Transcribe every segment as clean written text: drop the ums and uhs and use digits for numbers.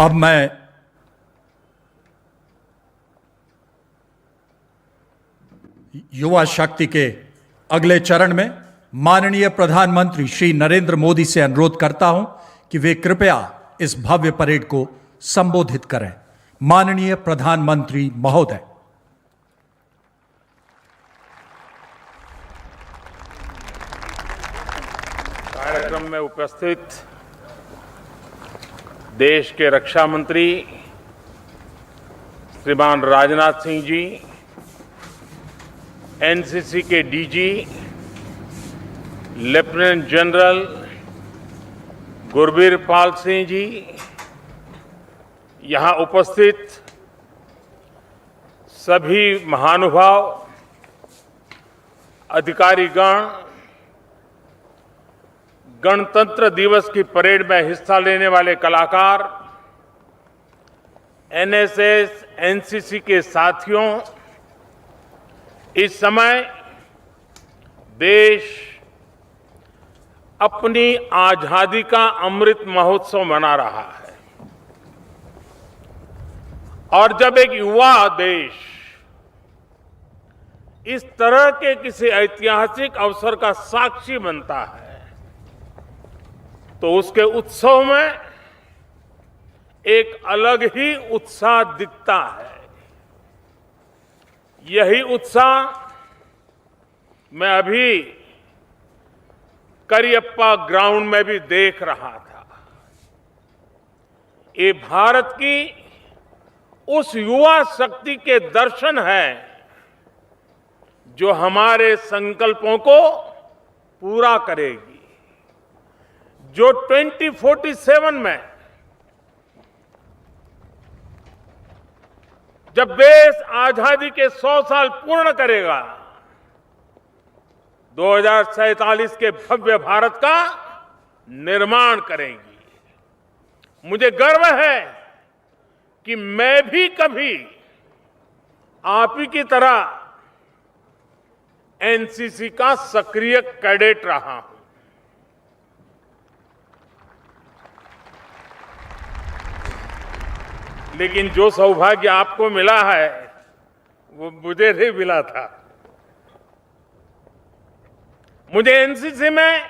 अब मैं युवा शक्ति के अगले चरण में माननीय प्रधानमंत्री श्री नरेंद्र मोदी से अनुरोध करता हूं कि वे कृपया इस भव्य परेड को संबोधित करें। माननीय प्रधानमंत्री महोदय। कार्यक्रम में उपस्थित देश के रक्षा मंत्री श्रीमान राजनाथ सिंह जी, एनसीसी के DG lieutenant general Gurbir Pal Singh ji, यहां उपस्थित सभी महानुभाव, अधिकारीगण, गणतंत्र दिवस की परेड में हिस्सा लेने वाले कलाकार, एनएसएस, एनसीसी के साथियों, इस समय देश अपनी आजादी का अमृत महोत्सव मना रहा है और जब एक युवा देश इस तरह के किसी ऐतिहासिक अवसर का साक्षी बनता है तो उसके उत्सव में एक अलग ही उत्साह दिखता है। यही उत्साह मैं अभी करियप्पा ग्राउंड में भी देख रहा था। ये भारत की उस युवा शक्ति के दर्शन हैं जो हमारे संकल्पों को पूरा करेगी, जो 2047 में जब देश आजादी के 100 साल पूर्ण करेगा, 2047 के भव्य भारत का निर्माण करेंगी। मुझे गर्व है कि मैं भी कभी आप ही की तरह एनसीसी का सक्रिय कैडेट रहा हूं। लेकिन जो सौभाग्य आपको मिला है वो मुझे नहीं मिला था। मुझे एनसीसी में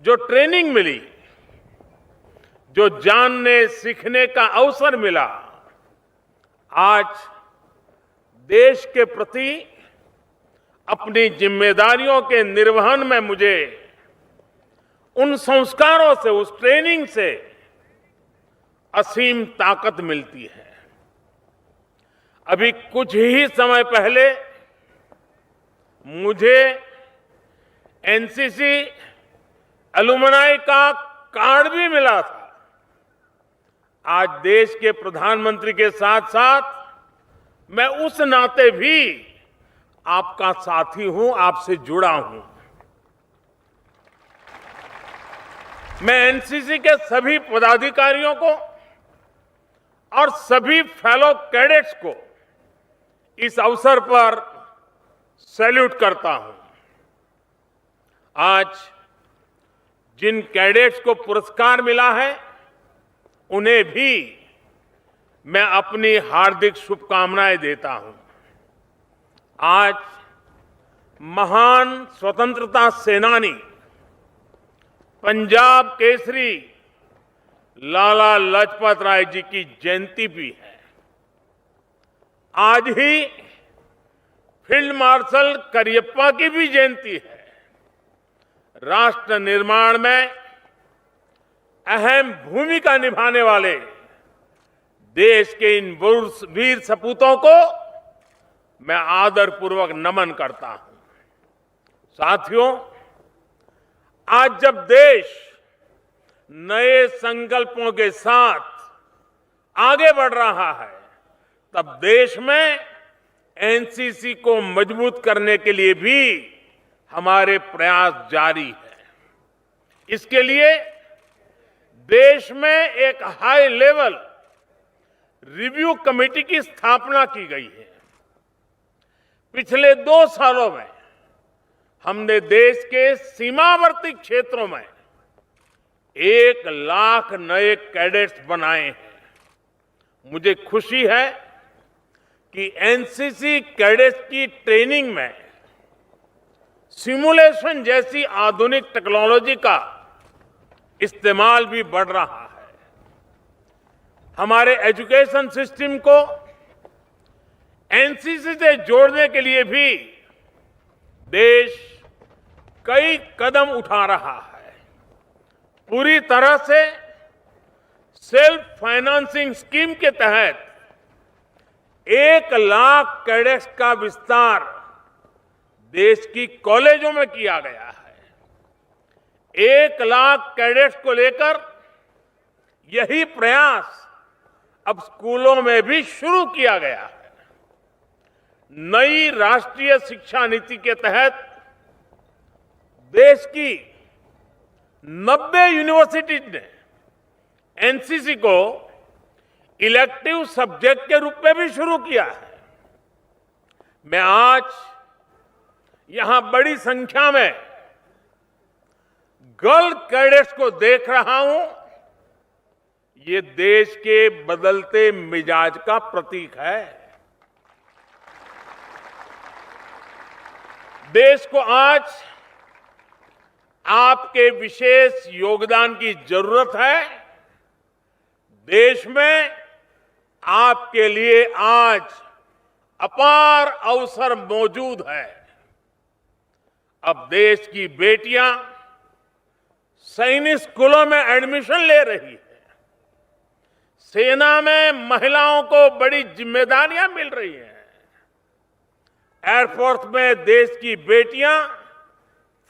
जो ट्रेनिंग मिली, जो जानने सीखने का अवसर मिला, आज देश के प्रति अपनी जिम्मेदारियों के निर्वहन में मुझे उन संस्कारों से, उस ट्रेनिंग से असीम ताकत मिलती है। अभी कुछ ही समय पहले मुझे एनसीसी एलुमनाई का कार्ड भी मिला था। आज देश के प्रधानमंत्री के साथ साथ मैं उस नाते भी आपका साथी हूं, आपसे जुड़ा हूं। मैं एनसीसी के सभी पदाधिकारियों को और सभी फेलो कैडेट्स को इस अवसर पर सैल्यूट करता हूं। आज जिन कैडेट्स को पुरस्कार मिला है उन्हें भी मैं अपनी हार्दिक शुभकामनाएं देता हूं। आज महान स्वतंत्रता सेनानी, पंजाब केसरी लाला लाजपत राय जी की जयंती भी है। आज ही फील्ड मार्शल करियप्पा की भी जयंती है। राष्ट्र निर्माण में अहम भूमिका निभाने वाले देश के इन वीर सपूतों को मैं आदरपूर्वक नमन करता हूं। साथियों, आज जब देश नए संकल्पों के साथ आगे बढ़ रहा है, तब देश में एनसीसी को मजबूत करने के लिए भी हमारे प्रयास जारी है। इसके लिए देश में एक हाई लेवल रिव्यू कमेटी की स्थापना की गई है। पिछले 2 सालों में हमने देश के सीमावर्ती क्षेत्रों में 1 लाख नए कैडेट्स बनाए हैं। मुझे खुशी है कि एनसीसी कैडेट्स की ट्रेनिंग में सिमुलेशन जैसी आधुनिक टेक्नोलॉजी का इस्तेमाल भी बढ़ रहा है। हमारे एजुकेशन सिस्टम को एनसीसी से जोड़ने के लिए भी देश कई कदम उठा रहा है। पूरी तरह से सेल्फ फाइनेंसिंग स्कीम के तहत 1 लाख कैडेट्स का विस्तार देश की कॉलेजों में किया गया है। 1 लाख कैडेट्स को लेकर यही प्रयास अब स्कूलों में भी शुरू किया गया है। नई राष्ट्रीय शिक्षा नीति के तहत देश की 90 यूनिवर्सिटीज ने एनसीसी को इलेक्टिव सब्जेक्ट के रूप में भी शुरू किया है। मैं आज यहां बड़ी संख्या में गर्ल कैडेट्स को देख रहा हूं। ये देश के बदलते मिजाज का प्रतीक है। देश को आज आपके विशेष योगदान की जरूरत है। देश में आपके लिए आज अपार अवसर मौजूद है। अब देश की बेटियां सैनिक स्कूलों में एडमिशन ले रही है। सेना में महिलाओं को बड़ी जिम्मेदारियां मिल रही हैं। एयरफोर्स में देश की बेटियां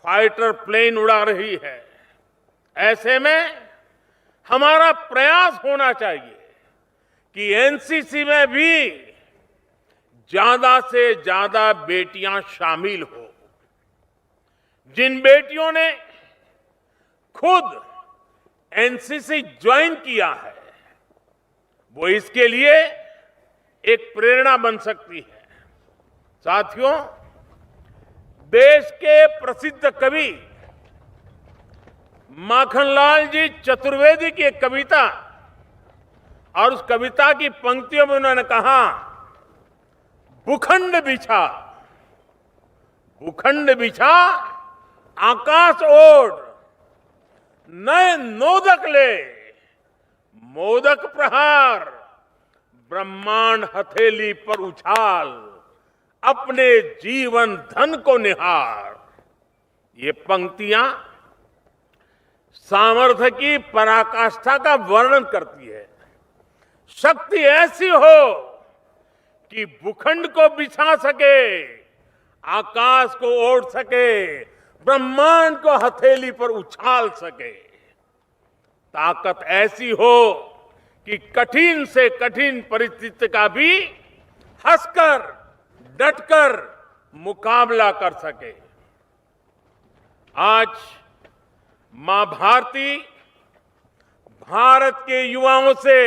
फाइटर प्लेन उड़ा रही है। ऐसे में हमारा प्रयास होना चाहिए कि एनसीसी में भी ज्यादा से ज्यादा बेटियां शामिल हो। जिन बेटियों ने खुद एनसीसी ज्वाइन किया है, वो इसके लिए एक प्रेरणा बन सकती है। साथियों, देश के प्रसिद्ध कवि माखनलाल जी चतुर्वेदी की एक कविता, और उस कविता की पंक्तियों में उन्होंने कहा, भूखंड बिछा, भूखंड बिछा आकाश ओढ़, नए नोदक ले, मोदक प्रहार, ब्रह्मांड हथेली पर उछाल, अपने जीवन धन को निहार। ये पंक्तियां सामर्थ्य की पराकाष्ठा का वर्णन करती है। शक्ति ऐसी हो कि भूखंड को बिछा सके, आकाश को ओढ़ सके, ब्रह्मांड को हथेली पर उछाल सके। ताकत ऐसी हो कि कठिन से कठिन परिस्थिति का भी हंसकर, डटकर मुकाबला कर सके। आज मां भारती भारत के युवाओं से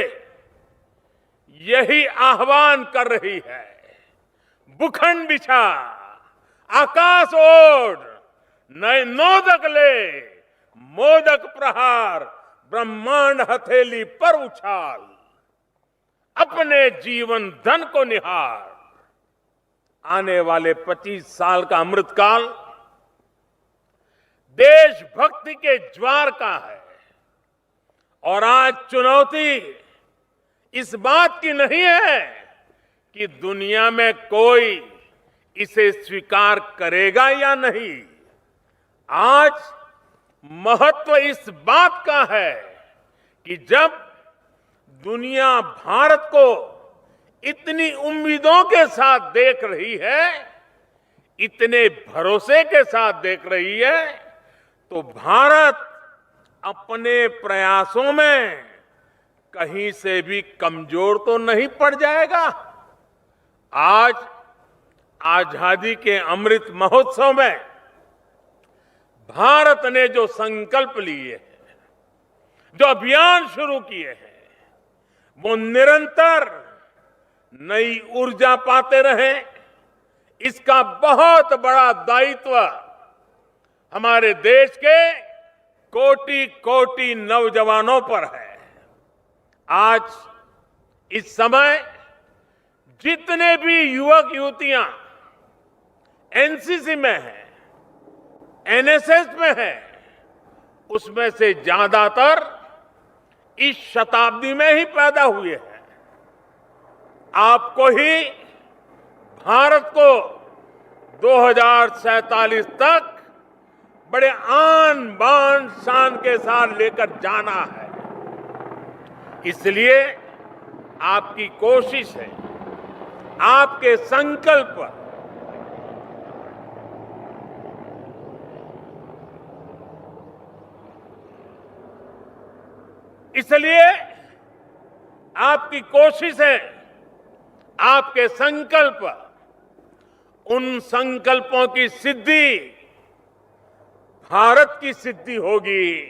यही आह्वान कर रही है। भूखंड बिछा, आकाश ओढ़, नए नोदक ले, मोदक प्रहार, ब्रह्मांड हथेली पर उछाल, अपने जीवन धन को निहार। आने वाले 25 साल का अमृतकाल देशभक्ति के ज्वार का है। और आज चुनौती इस बात की नहीं है कि दुनिया में कोई इसे स्वीकार करेगा या नहीं। आज महत्व इस बात का है कि जब दुनिया भारत को इतनी उम्मीदों के साथ देख रही है, इतने भरोसे के साथ देख रही है, तो भारत अपने प्रयासों में कहीं से भी कमजोर तो नहीं पड़ जाएगा। आज आजादी के अमृत महोत्सव में भारत ने जो संकल्प लिए हैं, जो अभियान शुरू किए हैं, वो निरंतर नई ऊर्जा पाते रहे। इसका बहुत बड़ा दायित्व हमारे देश के कोटि कोटि नौजवानों पर है। आज इस समय जितने भी युवक युवतियां एनसीसी में हैं, एनएसएस में हैं, उसमें से ज्यादातर इस शताब्दी में ही पैदा हुए हैं। आपको ही भारत को 2047 तक बड़े आन बान शान के साथ लेकर जाना है। इसलिए आपकी कोशिश है, आपके संकल्प, इसलिए आपकी कोशिश है, आपके संकल्प, उन संकल्पों की सिद्धि भारत की सिद्धि होगी,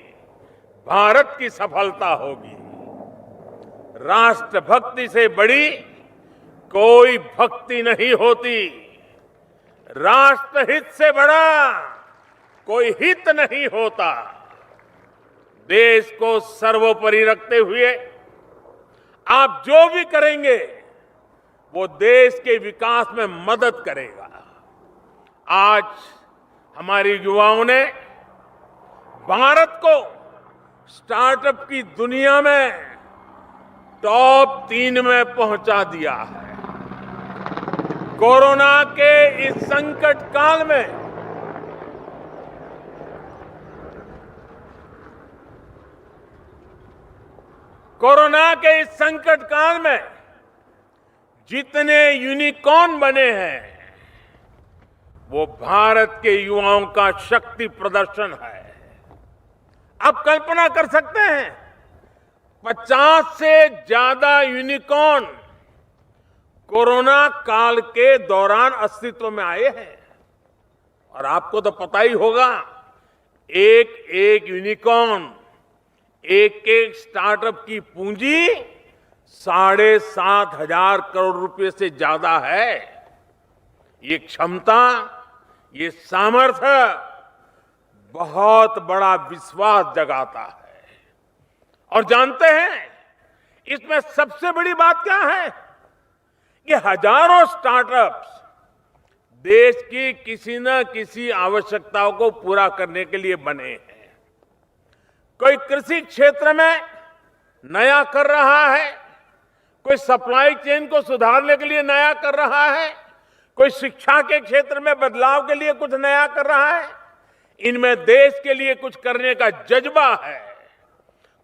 भारत की सफलता होगी। राष्ट्रभक्ति से बड़ी कोई भक्ति नहीं होती, राष्ट्रहित से बड़ा कोई हित नहीं होता। देश को सर्वोपरि रखते हुए आप जो भी करेंगे वो देश के विकास में मदद करेगा। आज हमारे युवाओं ने भारत को स्टार्टअप की दुनिया में टॉप 3 में पहुंचा दिया है। कोरोना के इस संकट काल में जितने यूनिकॉर्न बने हैं वो भारत के युवाओं का शक्ति प्रदर्शन है। आप कल्पना कर सकते हैं 50 से ज्यादा यूनिकॉर्न कोरोना काल के दौरान अस्तित्व में आए हैं। और आपको तो पता ही होगा, एक एक यूनिकॉर्न, एक एक स्टार्टअप की पूंजी 7,500 करोड़ रुपए से ज्यादा है। ये क्षमता, ये सामर्थ्य बहुत बड़ा विश्वास जगाता है। और जानते हैं इसमें सबसे बड़ी बात क्या है कि हजारों स्टार्टअप्स देश की किसी न किसी आवश्यकताओं को पूरा करने के लिए बने हैं। कोई कृषि क्षेत्र में नया कर रहा है, कोई सप्लाई चेन को सुधारने के लिए नया कर रहा है, कोई शिक्षा के क्षेत्र में बदलाव के लिए कुछ नया कर रहा है। इनमें देश के लिए कुछ करने का जज्बा है,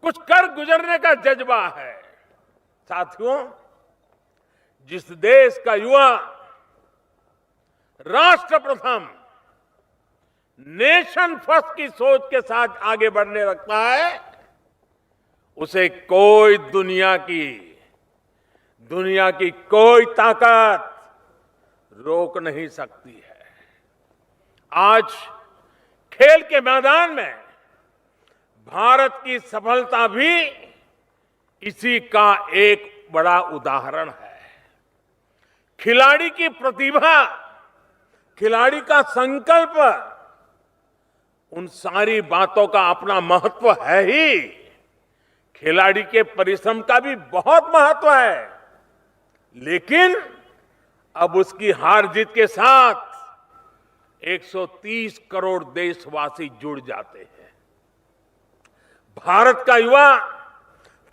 कुछ कर गुजरने का जज्बा है। साथियों, जिस देश का युवा राष्ट्र प्रथम, नेशन फर्स्ट की सोच के साथ आगे बढ़ने लगता है, उसे कोई दुनिया की कोई ताकत रोक नहीं सकती है। आज खेल के मैदान में भारत की सफलता भी इसी का एक बड़ा उदाहरण है। खिलाड़ी की प्रतिभा, खिलाड़ी का संकल्प, उन सारी बातों का अपना महत्व है ही। खिलाड़ी के परिश्रम का भी बहुत महत्व है, लेकिन अब उसकी हार जीत के साथ 130 करोड़ देशवासी जुड़ जाते हैं। भारत का युवा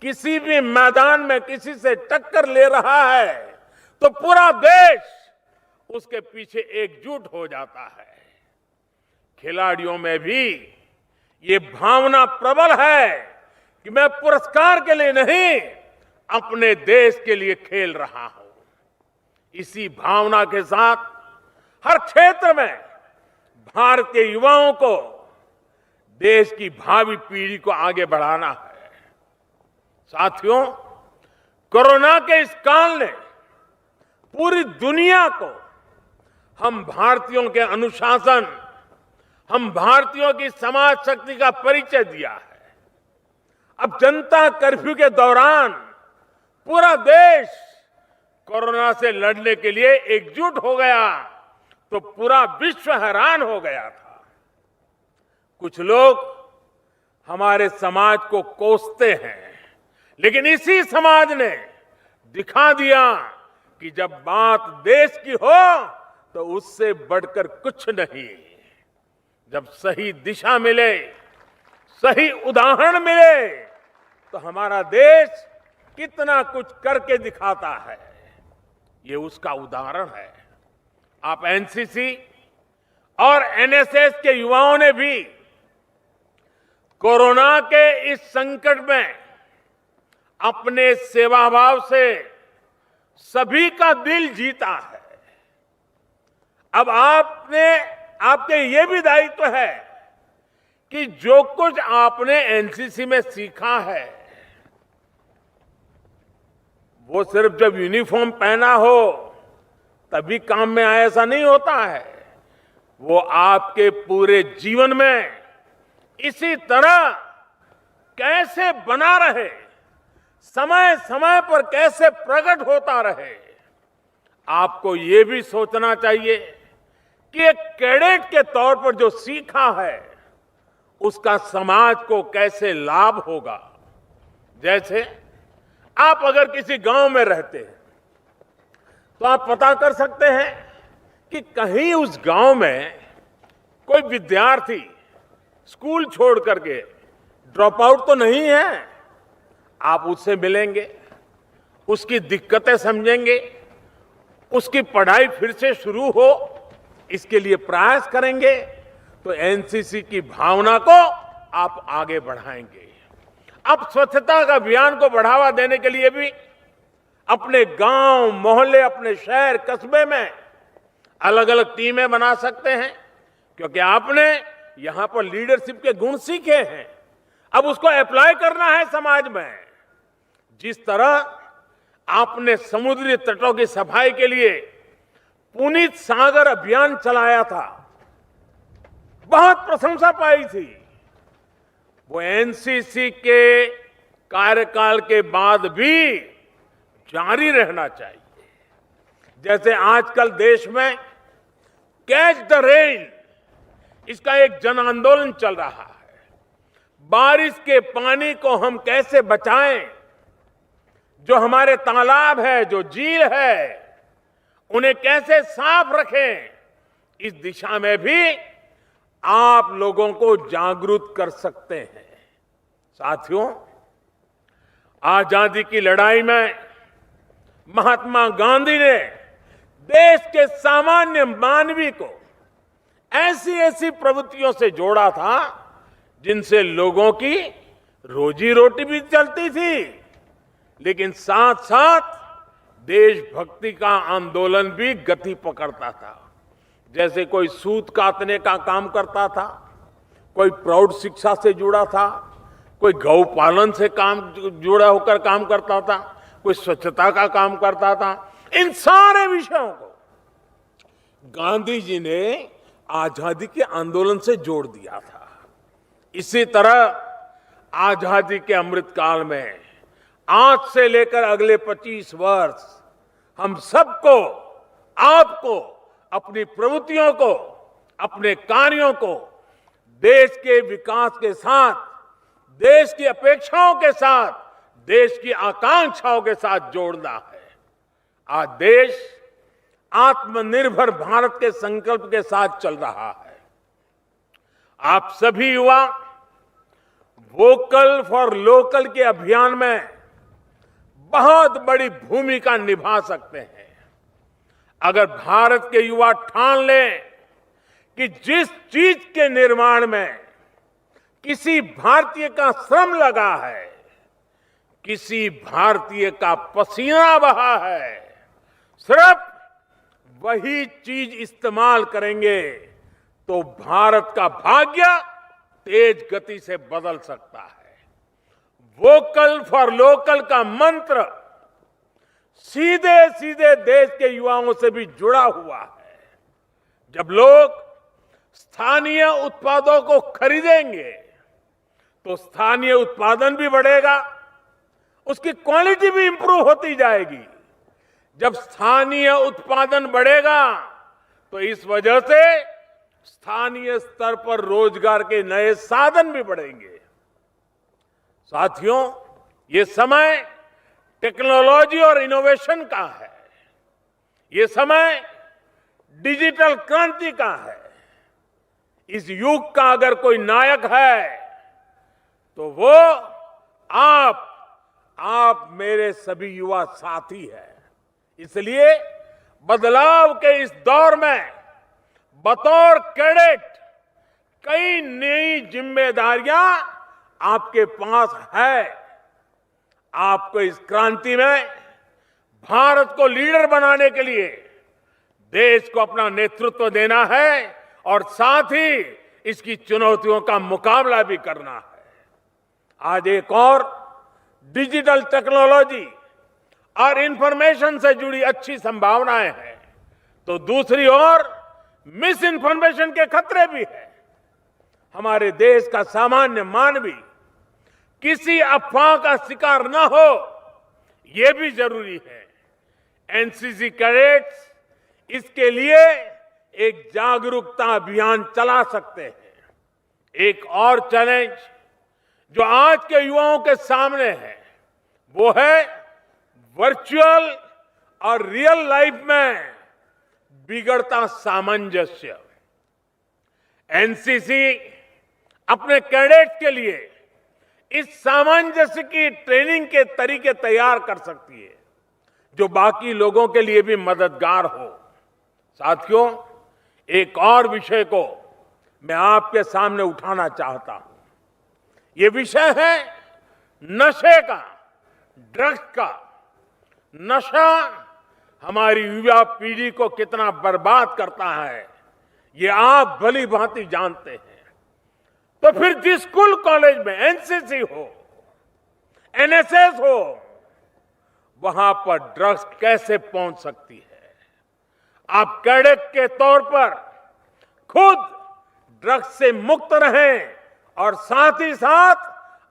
किसी भी मैदान में किसी से टक्कर ले रहा है तो पूरा देश उसके पीछे एकजुट हो जाता है। खिलाड़ियों में भी ये भावना प्रबल है कि मैं पुरस्कार के लिए नहीं, अपने देश के लिए खेल रहा हूं। इसी भावना के साथ हर क्षेत्र में भारत के युवाओं को, देश की भावी पीढ़ी को आगे बढ़ाना है। साथियों, कोरोना के इस काल ने पूरी दुनिया को हम भारतीयों के अनुशासन, हम भारतीयों की समाज शक्ति का परिचय दिया है। अब जनता कर्फ्यू के दौरान पूरा देश कोरोना से लड़ने के लिए एकजुट हो गया तो पूरा विश्व हैरान हो गया था। कुछ लोग हमारे समाज को कोसते हैं, लेकिन इसी समाज ने दिखा दिया कि जब बात देश की हो तो उससे बढ़कर कुछ नहीं। जब सही दिशा मिले, सही उदाहरण मिले, तो हमारा देश कितना कुछ करके दिखाता है। ये उसका उदाहरण है। आप एनसीसी और एनएसएस के युवाओं ने भी कोरोना के इस संकट में अपने सेवाभाव से सभी का दिल जीता है। अब आपके ये भी दायित्व है कि जो कुछ आपने एनसीसी में सीखा है, वो सिर्फ जब यूनिफॉर्म पहना हो तभी काम में आए, ऐसा नहीं होता है। वो आपके पूरे जीवन में इसी तरह कैसे बना रहे, समय समय पर कैसे प्रकट होता रहे। आपको ये भी सोचना चाहिए कि एक कैडेट के तौर पर जो सीखा है उसका समाज को कैसे लाभ होगा। जैसे आप अगर किसी गांव में रहते हैं तो आप पता कर सकते हैं कि कहीं उस गांव में कोई विद्यार्थी स्कूल छोड़ करके ड्रॉप आउट तो नहीं है। आप उससे मिलेंगे, उसकी दिक्कतें समझेंगे, उसकी पढ़ाई फिर से शुरू हो इसके लिए प्रयास करेंगे, तो एनसीसी की भावना को आप आगे बढ़ाएंगे। अब स्वच्छता का अभियान को बढ़ावा देने के लिए भी अपने गांव, मोहल्ले, अपने शहर, कस्बे में अलग अलग टीमें बना सकते हैं, क्योंकि आपने यहां पर लीडरशिप के गुण सीखे हैं। अब उसको अप्लाई करना है समाज में। जिस तरह आपने समुद्री तटों की सफाई के लिए पुनीत सागर अभियान चलाया था, बहुत प्रशंसा पाई थी, वो एनसीसी के कार्यकाल के बाद भी जारी रहना चाहिए। जैसे आजकल देश में कैच द रेन, इसका एक जन आंदोलन चल रहा है। बारिश के पानी को हम कैसे बचाएं, जो हमारे तालाब है, जो झील है, उन्हें कैसे साफ रखें, इस दिशा में भी आप लोगों को जागरूक कर सकते हैं। साथियों, आजादी की लड़ाई में महात्मा गांधी ने देश के सामान्य मानवी को ऐसी ऐसी प्रवृत्तियों से जोड़ा था जिनसे लोगों की रोजी रोटी भी चलती थी, लेकिन साथ साथ देशभक्ति का आंदोलन भी गति पकड़ता था। जैसे कोई सूत काटने का काम करता था, कोई प्रौढ़ शिक्षा से जुड़ा था, कोई गौ पालन से जुड़ा होकर काम करता था, कोई स्वच्छता का काम करता था। इन सारे विषयों को गांधी जी ने आजादी के आंदोलन से जोड़ दिया था। इसी तरह आजादी के अमृतकाल में आज से लेकर अगले 25 वर्ष हम सबको, आपको, अपनी प्रवृत्तियों को, अपने कार्यों को देश के विकास के साथ, देश की अपेक्षाओं के साथ, देश की आकांक्षाओं के साथ जोड़ना है। आज देश आत्मनिर्भर भारत के संकल्प के साथ चल रहा है। आप सभी युवा वोकल फॉर लोकल के अभियान में बहुत बड़ी भूमिका निभा सकते हैं। अगर भारत के युवा ठान लें कि जिस चीज के निर्माण में किसी भारतीय का श्रम लगा है, किसी भारतीय का पसीना बहा है, सिर्फ वही चीज इस्तेमाल करेंगे तो भारत का भाग्य तेज गति से बदल सकता है। वोकल फॉर लोकल का मंत्र सीधे सीधे देश के युवाओं से भी जुड़ा हुआ है। जब लोग स्थानीय उत्पादों को खरीदेंगे तो स्थानीय उत्पादन भी बढ़ेगा, उसकी क्वालिटी भी इंप्रूव होती जाएगी। जब स्थानीय उत्पादन बढ़ेगा तो इस वजह से स्थानीय स्तर पर रोजगार के नए साधन भी बढ़ेंगे। साथियों, ये समय टेक्नोलॉजी और इनोवेशन का है। ये समय डिजिटल क्रांति का है। इस युग का अगर कोई नायक है तो वो आप मेरे सभी युवा साथी हैं। इसलिए बदलाव के इस दौर में बतौर कैडेट कई नई जिम्मेदारियां आपके पास है। आपको इस क्रांति में भारत को लीडर बनाने के लिए देश को अपना नेतृत्व देना है और साथ ही इसकी चुनौतियों का मुकाबला भी करना है। आज एक और डिजिटल टेक्नोलॉजी और इंफॉर्मेशन से जुड़ी अच्छी संभावनाएं हैं, तो दूसरी ओर मिस इन्फॉर्मेशन के खतरे भी हैं। हमारे देश का सामान्य मानवी किसी अफवाह का शिकार न हो, यह भी जरूरी है। एनसीसी कैडेट्स इसके लिए एक जागरूकता अभियान चला सकते हैं। एक और चैलेंज जो आज के युवाओं के सामने है वो है वर्चुअल और रियल लाइफ में बिगड़ता सामंजस्य। एनसीसी अपने कैडेट्स के लिए इस सामंजस्य की ट्रेनिंग के तरीके तैयार कर सकती है जो बाकी लोगों के लिए भी मददगार हो। साथियों, एक और विषय को मैं आपके सामने उठाना चाहता हूं। ये विषय है नशे का, ड्रग्स का। नशा हमारी युवा पीढ़ी को कितना बर्बाद करता है ये आप भली भांति जानते हैं। तो फिर जिस स्कूल कॉलेज में एनसीसी हो, एनएसएस हो, वहां पर ड्रग्स कैसे पहुंच सकती है? आप कैडेट के तौर पर खुद ड्रग्स से मुक्त रहें और साथ ही साथ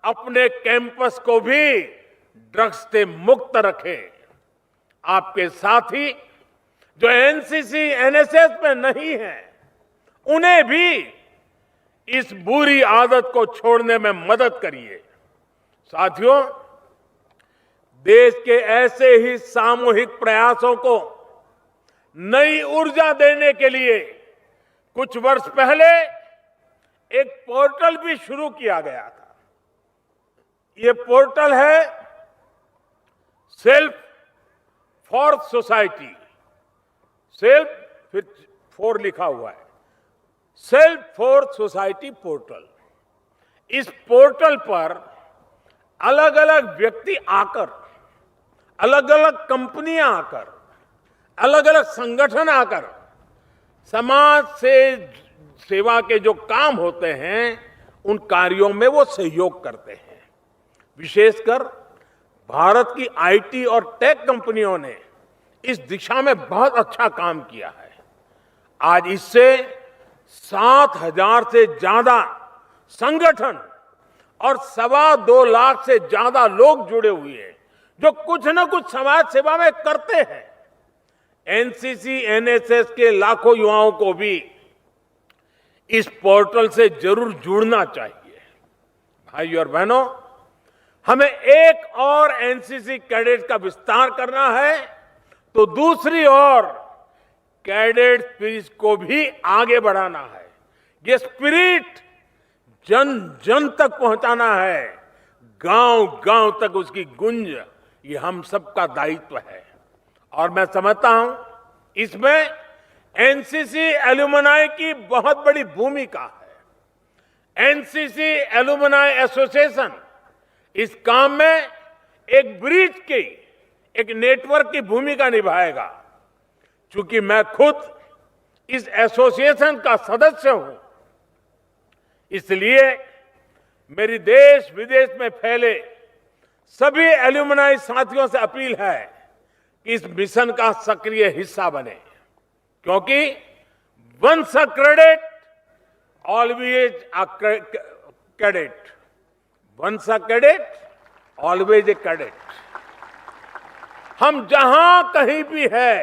अपने कैंपस को भी ड्रग्स से मुक्त रखें। आपके साथी जो एनसीसी, एनएसएस में नहीं है, उन्हें भी इस बुरी आदत को छोड़ने में मदद करिए। साथियों, देश के ऐसे ही सामूहिक प्रयासों को नई ऊर्जा देने के लिए कुछ वर्ष पहले एक पोर्टल भी शुरू किया गया था। ये पोर्टल है सेल्फ फॉर सोसाइटी। सेल्फ फिर 4 लिखा हुआ है, सेल्फ फॉर सोसाइटी पोर्टल। इस पोर्टल पर अलग अलग व्यक्ति आकर, अलग अलग कंपनियां आकर, अलग अलग संगठन आकर समाज से सेवा के जो काम होते हैं उन कार्यों में वो सहयोग करते हैं। विशेषकर भारत की आईटी और टेक कंपनियों ने इस दिशा में बहुत अच्छा काम किया है। आज इससे 7,000 से ज्यादा संगठन और 2.25 लाख से ज्यादा लोग जुड़े हुए हैं जो कुछ न कुछ समाज सेवा में करते हैं। एनसीसी, एनएसएस के लाखों युवाओं को भी इस पोर्टल से जरूर जुड़ना चाहिए। भाइयों और बहनों, हमें एक और एनसीसी कैडेट का विस्तार करना है, तो दूसरी ओर कैडेट स्पिरिट को भी आगे बढ़ाना है। ये स्पिरिट जन जन तक पहुंचाना है, गांव गांव तक उसकी गूंज, ये हम सबका दायित्व है। और मैं समझता हूं इसमें एनसीसी एलुमनाई की बहुत बड़ी भूमिका है। एनसीसी एलुमनाई एसोसिएशन इस काम में एक ब्रिज की, एक नेटवर्क की भूमिका निभाएगा। चूंकि मैं खुद इस एसोसिएशन का सदस्य हूं, इसलिए मेरी देश विदेश में फैले सभी एल्यूमनाई साथियों से अपील है कि इस मिशन का सक्रिय हिस्सा बने, क्योंकि once a cadet always a cadet, once a cadet always a cadet. हम जहां कहीं भी है,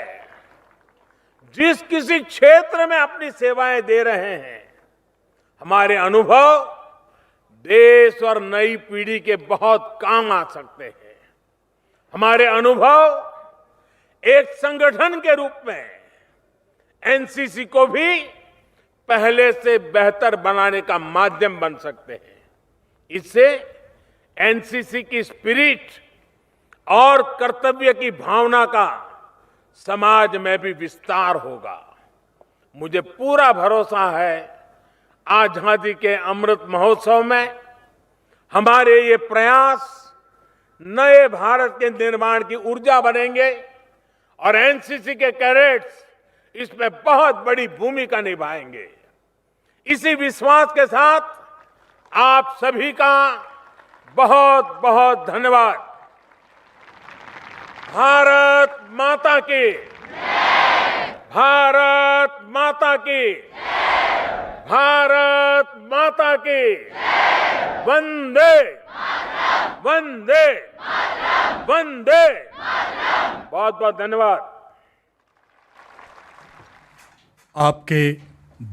जिस किसी क्षेत्र में अपनी सेवाएं दे रहे हैं, हमारे अनुभव देश और नई पीढ़ी के बहुत काम आ सकते हैं। हमारे अनुभव एक संगठन के रूप में एनसीसी को भी पहले से बेहतर बनाने का माध्यम बन सकते हैं। इससे एनसीसी की स्पिरिट और कर्तव्य की भावना का समाज में भी विस्तार होगा। मुझे पूरा भरोसा है आजादी के अमृत महोत्सव में हमारे ये प्रयास नए भारत के निर्माण की ऊर्जा बनेंगे और एनसीसी के कैडेट्स इसमें बहुत बड़ी भूमिका निभाएंगे। इसी विश्वास के साथ आप सभी का बहुत बहुत धन्यवाद। भारत माता की, भारत माता की, भारत माता की, वंदे वंदे वंदे। बहुत बहुत धन्यवाद। आपके